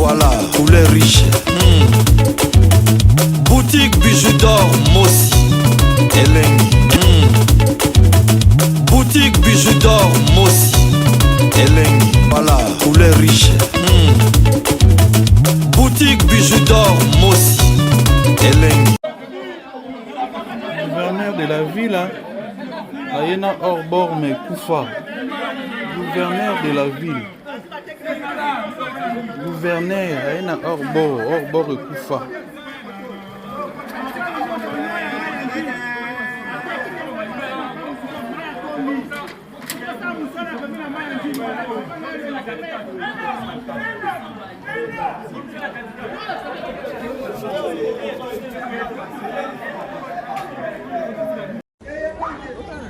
Voilà, poulet riche. Boutique bijoux d'or, Mossi, Elengi. Boutique bijoux d'or, Mossi, Elengi. Voilà, poulet riche. Boutique bijoux d'or, Mossi, Elengi. Gouverneur de la ville, Ayena Orbor me Koufa. Gouverneur de la ville. Gouverneur Ayena Orbor et Koufa.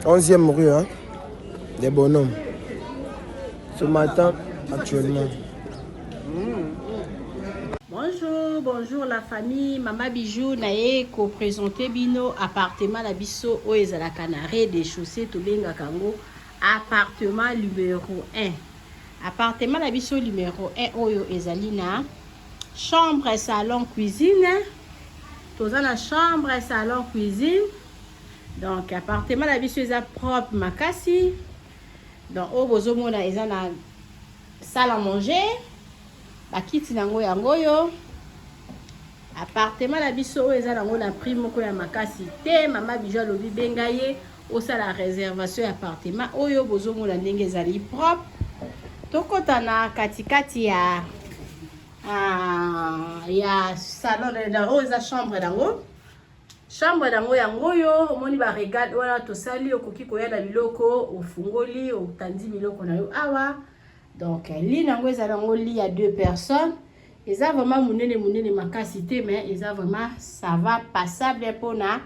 Onzième rue, hein, des bonhommes. Ce matin, actuellement. Bonjour la famille. Mama Bijou nae ko présenter bino appartement la biso o ezala canaré des chaussées to benga kango appartement numéro 1. Appartement la biso numéro 1 oyo ezali na chambre, salon, cuisine. Tozana chambre, salon, cuisine. Donc appartement la biso eza propre makasi. Donc o bozomona eza na salle à manger. Bakiti nango yango yo. Appartement la biso o eza nango na prix moko ya makasi te. Mama Bijou lobi benga ye o sala réservation appartement oyo bozomona ndenge ezali propre. Tokota na katikati ya salon na o eza chambre nango. Chambre nango yango yo omoni ba regarde wala tosali okoki koya na biloko ofungoli otandi biloko na yo awa. Donc lit nango eza nango lit ya 2 personnes. Eza vraiment munene makasi te mais eza vraiment ça va passable pour na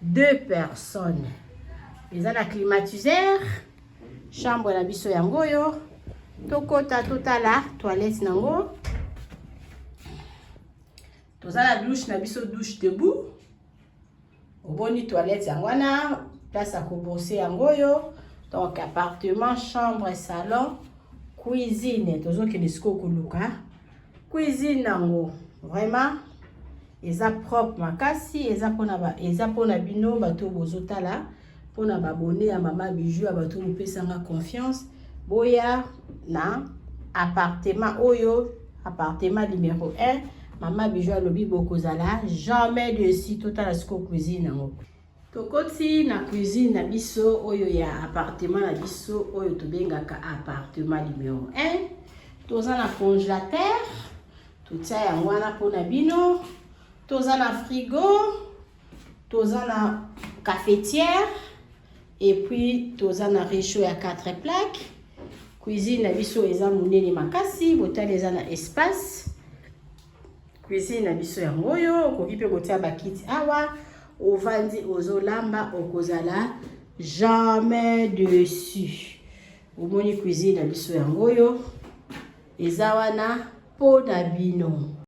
2 personnes. Eza na climatiseur. Chambre na biso yango yo. Tokota totala toilette nango. Tozala douche na biso douche debout. Oboni toilette yango wana, place à kobrosser yango yo. Donc appartement, chambre, salon, cuisine. Tozo ke disco koluka. Cuisine nango vraiment eza propre makasi, eza pona bino bato bozotala, pona babone ya Mama Bijou bato mopesanga confiance. Boya na appartement oyo, appartement numéro 1. Mama Bijou lobi bokozala jamais de si total asko cuisine nango. Tokoti na cuisine na biso oyo ya appartement na biso oyo tobengaka appartement numéro 1. Toza na congélateur, totia yango wana pona bino. Toza na frigo, toza na cafetière et puis toza na réchaud ya 4 plaques. Cuisine na biso eza munene makasi, botala eza na espace. Cuisine na biso yango yo okoki pe kotia bakiti awa ovandi ozolamba okozala jamais dessus. Omoni cuisine na biso yango yo eza wana po na bino.